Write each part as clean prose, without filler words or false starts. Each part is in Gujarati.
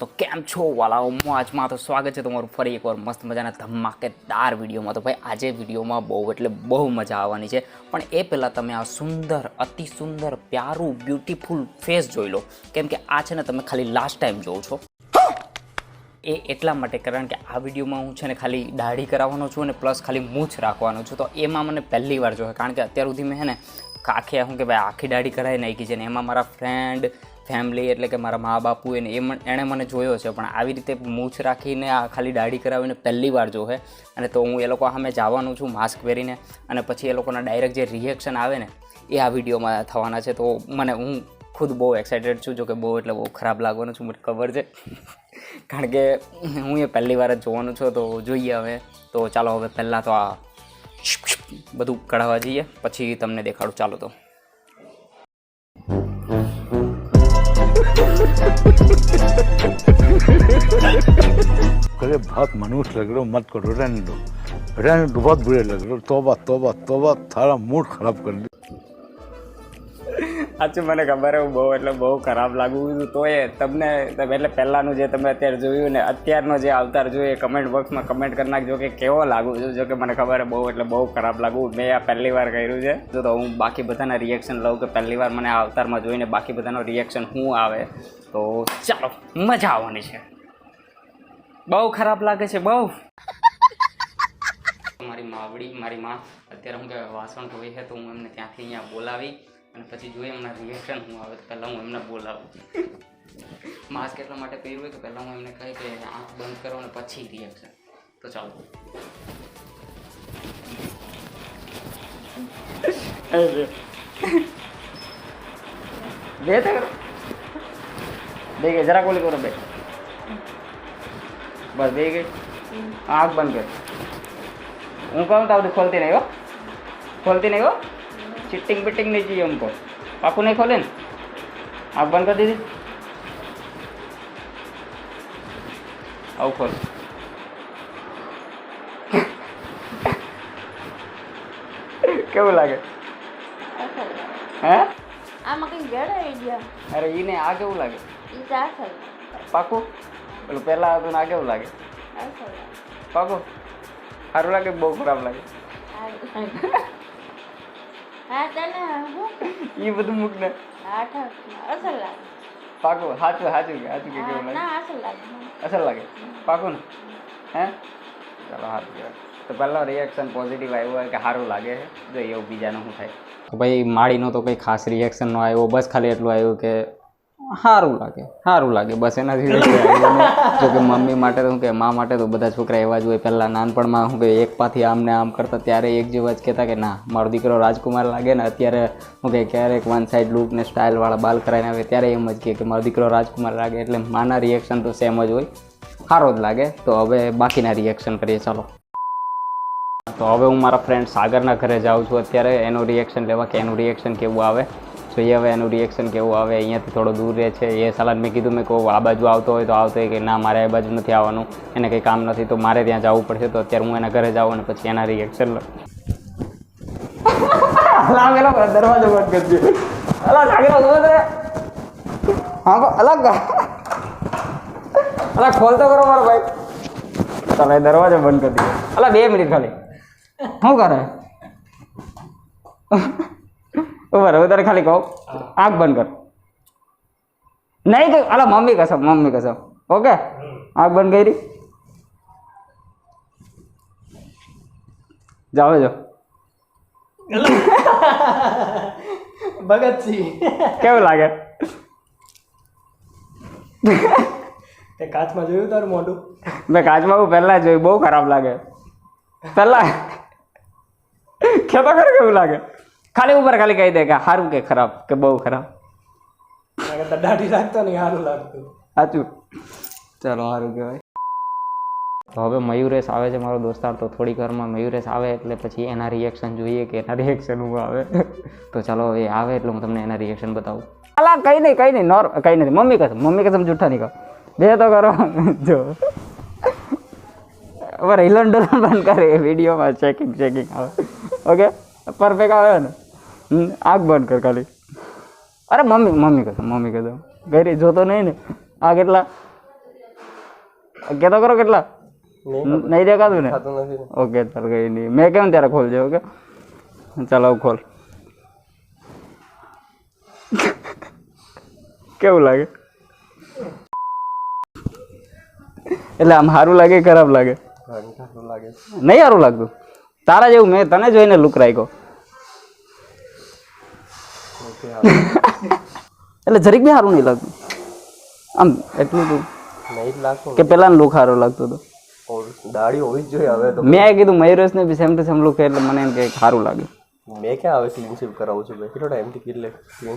તો કેમ છો વાલાઓ આજમાં તો સ્વાગત છે તમારું ફરી એકવાર મસ્ત મજાના ધમાકેદાર વિડીયોમાં। તો ભાઈ આજે વિડીયોમાં બહુ મજા આવવાની છે, પણ એ પહેલાં તમે આ સુંદર અતિ સુંદર પ્યારું બ્યુટીફુલ ફેસ જોઈ લો, કેમ કે આ છે ને તમે ખાલી લાસ્ટ ટાઈમ જોવો છો। એ એટલા માટે કારણ કે આ વિડીયોમાં હું છે ને ખાલી દાઢી કરાવવાનો છું અને પ્લસ ખાલી મૂછ રાખવાનો છું, તો એમાં મને પહેલી વાર જોયો, કારણ કે અત્યાર સુધી મેં છે ને આખી દાઢી કરાવી નાખી છે ને એમાં મારા ફ્રેન્ડ ફેમિલી એટલે કે મારા મા બાપુ એણે મને જોયો છે, પણ આવી રીતે મૂછ રાખીને આ ખાલી દાઢી કરાવીને પહેલી વાર જોવે। અને તો હું એ લોકો સામે જવાનું છું માસ્ક પહેરીને, અને પછી એ લોકોના ડાયરેક્ટ જે રિએક્શન આવે ને એ આ વિડીયોમાં થવાના છે। તો હું ખુદ બહુ એક્સાઇટેડ છું, જો કે બહુ ખરાબ લાગવાનું છું મને ખબર છે કારણ કે હું એ પહેલી વાર જ જોવાનું છું। તો જોઈએ હવે, તો ચાલો હવે પહેલાં તો આ બધું કઢાવવા જઈએ, પછી તમને દેખાડું। ચાલો તો अरे बहुत मनुष्य लग रहे हो, मत करो, रहने दो, बहुत बुरे लग रहे हो। तौबा तौबा तौबा, थारा मूड खराब कर दिया। સાચું મને ખબર છે હું બહુ ખરાબ લાગુ છું, તો એ તમને એટલે પહેલાંનું જે તમે અત્યારે જોયું ને અત્યારનો જે અવતાર જોયું એ કમેન્ટ બોક્સમાં કમેન્ટ કરી નાખજો કે કેવો લાગુ છું। જો કે મને ખબર છે બહુ ખરાબ લાગુ, મેં આ પહેલી વાર કર્યું છે। તો હું બાકી બધાના રિએક્શન લઉં કે પહેલી વાર મને આ અવતારમાં જોઈને બાકી બધાનો રિએક્શન શું આવે, તો ચાલો મજા આવવાની છે। બહુ ખરાબ લાગે છે બહુ। મારી માં અત્યારે હું કે વાસણ ધોઈ છે, તો હું એમને ત્યાંથી અહીંયા બોલાવી અને પછી જોઈએ એમના રિએક્શન શું આવે। તો પહેલાં હું એમને બોલાવું। માસ્ક એટલા માટે પહેર્યું હોય કે પહેલાં હું એમને કહી કે આંખ બંધ કરો અને પછી રિએક્શન। તો ચાલો બે કરો બે ગઈ જરા કોલી કરો બે બસ બે ગઈ આંખ બંધ કર। હું કહું तो खोलती नहीं हो, खोलती नहीं हो, चिट्टिंग बिटिंग नहीं चाहिए हमको। पापू नहीं खोले ना, आँख बंद कर दीजिए। आओ खोल। કેવું લાગે હે? આમાં કઈ જડ આવી ગયા? અરે ઈને આ કેવું લાગે? ઈ ચાસલ પાકું પેલું પહેલા હતું ને આ કેવું લાગે? અસલ પાકું સારું લાગે બહુ ખરાબ લાગે? હા તને હું એ બધું મૂક ને, હા ઠક અસલ લાગે પાકું સાચું કે કેવું લાગે? ના અસલ લાગે અસલ લાગે પાકું ને? હે ચાલો સારું કહેવાય। તો પહેલાં રિએક્શન પોઝિટિવ આવ્યું હોય કે સારું લાગે છે, જોઈએ એવું બીજાનું શું થાય। તો ભાઈ માળીનો તો કંઈ ખાસ રિએક્શન ન આવ્યો, બસ ખાલી એટલું આવ્યું કે સારું લાગે બસ, એના સિવાય આવ્યું નહીં। જો કે મમ્મી માટે તો શું કે મા માટે તો બધા છોકરા એવા જ હોય। પહેલાં નાનપણમાં શું કે એક પાથી આમ ને આમ કરતા ત્યારે એક જેવા જ કહેતા કે ના મારો દીકરો રાજકુમાર લાગે ને, અત્યારે શું કે ક્યારેક વન સાઈડ લુક ને સ્ટાઇલવાળા બાલ કરાવીને આવે ત્યારે એમ જ કે મારો દીકરો રાજકુમાર લાગે, એટલે માના રિએક્શન તો સેમ જ હોય, સારો જ લાગે। તો હવે બાકીના રિએક્શન કરીએ ચાલો। તો હવે હું મારા ફ્રેન્ડ સાગરના ઘરે જાઉં છું અત્યારે એનું રિએક્શન લેવા કે એનું રિએક્શન કેવું આવે, જોઈએ હવે એનું રિએક્શન કેવું આવે। અહીંયાથી થોડો દૂર રહે છે એ સાલાને મેં કીધું મેં કહું આ બાજુ આવતો હોય તો આવતો હોય, કે ના મારે આ બાજુ નથી આવવાનું, એને કંઈ કામ નથી તો મારે ત્યાં જવું પડશે। તો અત્યારે હું એના ઘરે જાઉં અને પછી એના રિએક્શન લઉં। દરવાજો બંધ કરી દે, અલા અલગ અલા ખોલતો કરો મારો ભાઈ, તમે દરવાજો બંધ કરી દીધો। અલા 2 મિનિટ ખાલી શું કરે ઉભા રહો, તારે ખાલી કહું આંખ બંધ કર, નહીં કે અલા મમ્મી કસમ ઓકે આંખ બંધ કરી જાઓ ભગતસિંહ કેવું લાગે? તે કાચમાં જોયું તારું મોઢું? મેં કાચમાં હું પહેલાં જોયું, બહુ ખરાબ લાગે પહેલાં ખેતો કરે કેવું લાગે? ખાલી ઉપર ખાલી કહી દે કે સારું કે ખરાબ કે બહુ ખરાબ, દાઢી રાખતો નહીં સારું લાગતું સાચું ચાલો સારું કહેવાય। તો હવે મયુરેશ આવે છે મારો દોસ્તાર, તો થોડીક વારમાં મયુરેશ આવે એટલે પછી એના રિએક્શન જોઈએ કે એના રિએક્શન હું આવે। તો ચાલો એ આવે એટલે હું તમને એના રિએક્શન બતાવું। અલા કંઈ નહીં કંઈ નથી, મમ્મી કસમ જૂઠા નહીં કહો, બે તો કરો જો હવે હિલન ડોલન બંધ કરે વિડીયોમાં ચેકિંગ આવે ઓકે પરફેક્ટ આવે ને, આંખ બંધ કર ખાલી। અરે મમ્મી કસમ ઘરે જોતો નહીં ને, આ કેટલા કહેતો કરો કેટલા નહીં દેખાતું ને થતું નથી ને. ઓકે ચાલ કઈ નહીં મેં કેમ ત્યારે ખોલજો ઓકે ચાલો હવે ખોલ કેવું લાગે એટલે આમ સારું લાગે ખરાબ લાગે સારું લાગે નહીં સારું લાગતું તારા જેવું મેં તને જોઈને લુક રાખ્યો ઓકે એટલે જરીક બી સારું નહીં લાગતું આમ એટલું તું નહીં જ લાગતું કે પેલા લુક સારો લાગતો હતો દાઢી હોવી જ જોઈએ હવે તો. મેં કીધું મયુરેશને બી સેમ ટુ સેમ લુક એટલે મને એમ કે સારું લાગે મેં ક્યાં હવે ક્લીન શેવ કરાવું છું ભાઈ કેટલો ટાઈમથી કેટલે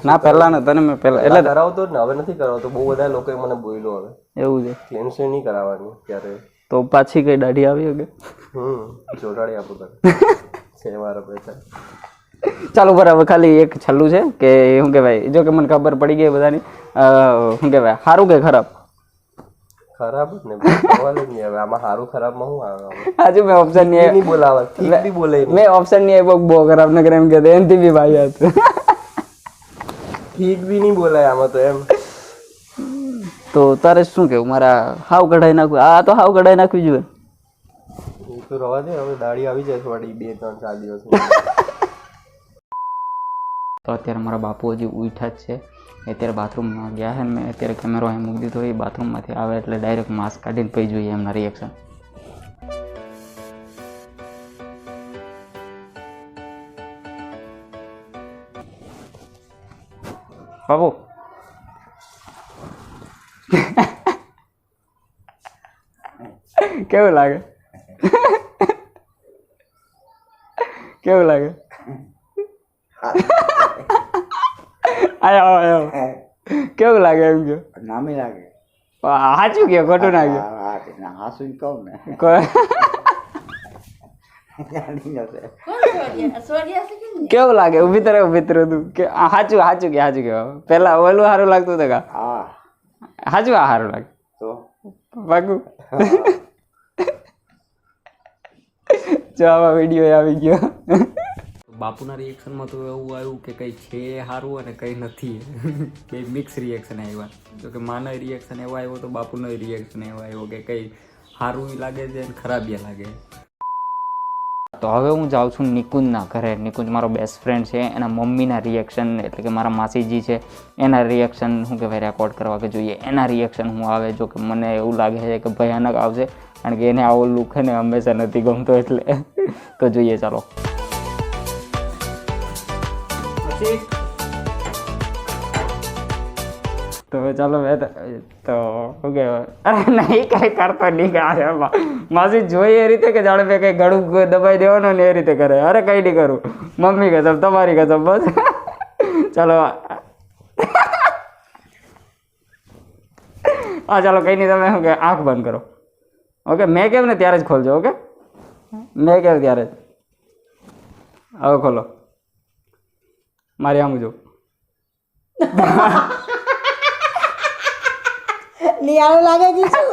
ના પહેલા ને તને મેં પહેલા એટલે કરાવતો જ ને હવે નથી કરાવતો બહુ બધા લોકોએ મને બોલ્યો હવે એવું છે ક્લીન શેવ નહીં કરાવવાની ક્યારે તો પાછી કઈ દાઢી આવી કે જોડાડી આપું તને છે મારા પૈસા ચાલો બરાબર ખાલી એક છેલ્લું છે કે શું કહેવાય જો કે મને ખબર પડી ગઈ બધાની શું કહેવાય સારું કે ખરાબ ખરાબ જ ને સવાલ જ નહીં હવે આમાં સારું ખરાબમાં શું આવે આજે મેં ઓપ્શન નહીં નહીં બોલાવા ઠીક બી બોલે નહીં. મેં ઓપ્શન નહીં આપ્યો બહુ ખરાબ ને એમ કહેતો એનથી બી ભાઈ હતું ઠીક બી નહીં બોલાય આમાં તો એમ તો તારે શું કેવું મારા હાવ કઢાઈ નાખવું આ તો હાવ કઢાઈ નાખવી જોઈએ એ તો રવા દે હવે દાઢી આવી જાય થોડી 2 3 4 દિવસ તો અત્યારે મારા બાપુ હજી ઉઠ્યા જ છે એ અત્યારે બાથરૂમમાં ગયા છે ને મેં અત્યારે કેમેરો અહીં મૂકી દીધો એ બાથરૂમમાંથી આવે એટલે ડાયરેક્ટ માસ્ક કાઢીને પી જોઈએ એમના રિએક્શન બાબુ કેવું લાગે કેવું લાગે આયો આયો કેવું લાગે એમ કે નામી લાગે સાચું કે ખોટું ના કે હા શું કહું ને કેવું લાગે ઊભી તરફ તું કે સાચું સાચું કે પેલા ઓલું સારું લાગતું હતું કા હા સાચું આ સારું લાગે તો પાકું જો આવા વિડીયો આવી ગયો બાપુના રિએક્શનમાં તો એવું આવ્યું કે કંઈ છે સારું અને કંઈ નથી કે મિક્સ રિએક્શન આવ્યા જો કે માનો રિએક્શન એવો આવ્યો તો બાપુનો રિએક્શન એવો આવ્યો કે કંઈ સારું લાગે છે અને ખરાબ લાગે તો હવે હું જાઉં છું નિકુંજના ઘરે નિકુંજ મારો બેસ્ટ ફ્રેન્ડ છે એના મમ્મીના રિએક્શન એટલે કે મારા માસીજી છે એના રિએક્શન શું કહેવાય રેકોર્ડ કરવા કે જોઈએ એના રિએક્શન હું આવે જો કે મને એવું લાગે છે કે ભયાનક આવશે કારણ કે એને આવો લુક છે ને હંમેશા નથી ગમતો એટલે તો જોઈએ ચાલો તો ચાલો મેં તો શું કહેવાય અરે નહીં કાંઈ કરતો નહીં કાંઈ માસી જોઈએ એ રીતે કે જાણે મેં કંઈ ગળું દબાઈ દેવાનું ને એ રીતે કરે અરે કંઈ નહીં કરું મમ્મી કસમ તમારી કસમ બસ ચાલો હા ચાલો કંઈ નહીં તમે શું કે આંખ બંધ કરો ઓકે મેં કેમ ને ત્યારે જ ખોલજો ઓકે મેં કેમ ત્યારે જ હવે ખોલો મારી આમ જો નિયાળ લાગે કે શું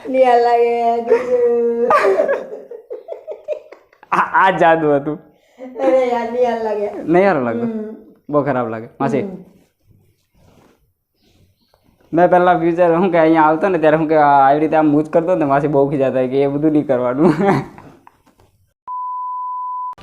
નિયાળ લાગે આ જાદુ હતું અરે યાર નિયાળ લાગે નહીં સારું લાગતું બહુ ખરાબ લાગે માસી મેં પહેલાં ફ્યુચર શું કે અહીંયા આવતો ને ત્યારે શું કે આવી રીતે આમ મૂજ કરતો ને માસી બહુ ખીજાતા કે એ બધું નહીં કરવાનું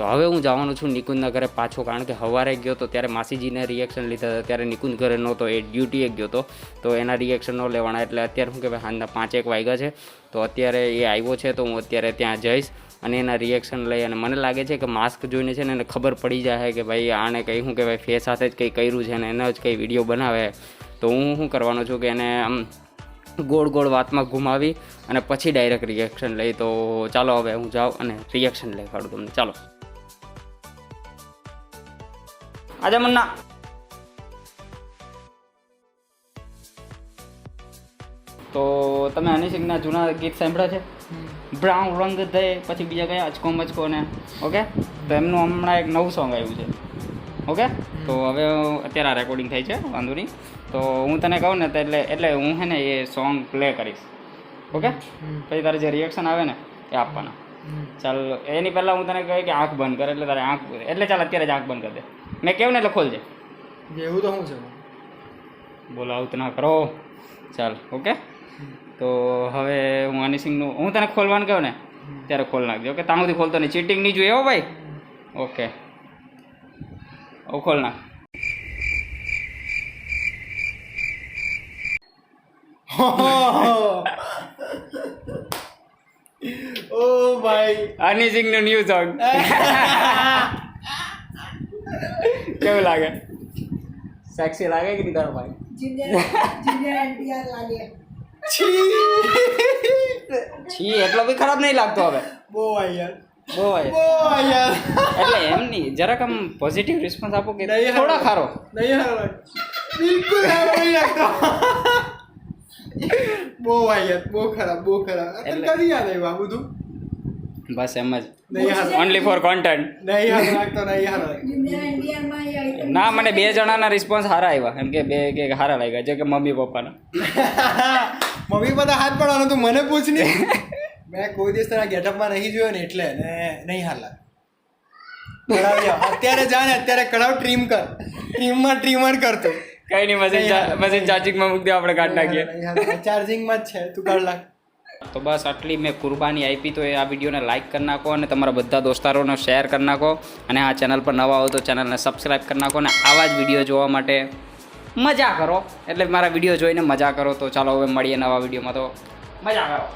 તો હવે હું જવાનો છું નિકુંજના ઘરે પાછો કારણ કે સવારે ગયો તો ત્યારે માસીજીને રિએક્શન લીધા હતા ત્યારે નિકુંજ ઘરે નહોતો એ ડ્યુટીએ ગયો હતો તો એના રિએક્શન ન લેવાના એટલે અત્યારે શું કહેવાય સાંજના 5-1 વાગ્યા છે તો અત્યારે એ આવ્યો છે તો હું અત્યારે ત્યાં જઈશ અને એના રિએક્શન લઈ અને મને લાગે છે કે માસ્ક જોઈને છે ને એને ખબર પડી જાય કે ભાઈ આને કંઈ શું કહેવાય ફેસ સાથે જ કંઈ કર્યું છે ને એનો જ કંઈ વિડીયો બનાવે તો હું શું કરવાનો છું કે એને આમ ગોળ ગોળ વાતમાં ઘુમાવી અને પછી ડાયરેક્ટ રિએક્શન લઈ તો ચાલો હવે હું જાઉં અને રિએક્શન લઈ કાઢું તમને ચાલો આજા મન્ના તો તમે હની સિંહના જૂના ગીત સાંભળ્યા છે બ્રાઉન રંગ દે પછી બીજા કયા અચકો મચકો ને ઓકે તો એમનું હમણાં એક નવું સોંગ આવ્યું છે ઓકે તો હવે અત્યારે આ રેકોર્ડિંગ થઈ છે વાંધો નહીં તો હું તને કહું ને તો એટલે હું છે ને એ સોંગ પ્લે કરીશ ઓકે પછી તારે જે રિએક્શન આવે ને એ આપવાના ચાલ એની પહેલાં હું તને કહે કે આંખ બંધ કર એટલે તારે આંખ એટલે ચાલ અત્યારે જ આંખ બંધ કરી દે મેં કેવું ને એટલે ખોલજે એવું તો શું છે બોલો આવું તો ના કરો. ચાલ ઓકે. તો હવે હું હનીસિંગનું હું તને ખોલવાનું કહું ને ત્યારે ખોલ નાખજો. ઓકે ત્યાં સુધી ખોલતો નહીં, ચીટિંગ નહીં જોઈએ હો ભાઈ. ઓકે હવે ખોલ નાખ. ઓ ભાઈ હનીસિંગનું ન્યૂ સોંગ કેવું લાગે? સેક્સી લાગે કે નહીં તારો ભાઈ? જુનિયર એનટીઆર લાગે. છી એટલો બી ખરાબ નહીં લાગતો હવે. બહુ યાર બહુ ભાઈ બહુ યાર એટલે એમ નહીં, જરાક આમ પોઝિટિવ રિસ્પોન્સ આપો કે નહીં થોડા ખારો. નહીં હારો બિલકુલ હારો નહીં લાગતો બહુ યાર બહુ ખરાબ એટલે- કદી યાદ આવ્યું આ બધું બસ એમ જ, નહીં હારો ઓનલી ફોર કોન્ટેન્ટ. નહીં હારો લાગતો નહીં હારો લાગતો. જુનિયર એનટીઆર માં એ item ના મને 2 જણાના રિસ્પોન્સ સારા આવ્યા, એમ કે 2 કે સારા લાગ્યા, જે કે મમ્મી પપ્પાના. મમ્મી બધા હાથ પડવાનો તું મને પૂછ ને મેં કોઈ દિવસ તારા ગેટઅપમાં નહીં જોયો ને એટલે ને નહીં હાલ લાગે. કઢાવી આવ. અત્યારે જા ને અત્યારે કઢાવ ટ્રીમ કર ટ્રીમર કરતો કઈ નહીં, મશીન ચાર્જિંગમાં મૂકી દે, આપણે કાઢ નાખીએ. ચાર્જિંગમાં જ છે તું કાઢ લાગ. તો બસ આટલી મેં કુરબાની આપી, તો એ આ વિડીયોને લાઇક કરી નાખો અને તમારા બધા દોસ્તારોને શેર કરી નાખો, અને આ ચેનલ પર નવા હો તો ચેનલને સબસ્ક્રાઈબ કરી નાખો, અને આવા જ વિડીયો જોવા માટે મજા કરો, એટલે મારા વિડીયો જોઈને મજા કરો. તો ચાલો હવે મળીએ નવા વિડીયોમાં, તો મજા કરો.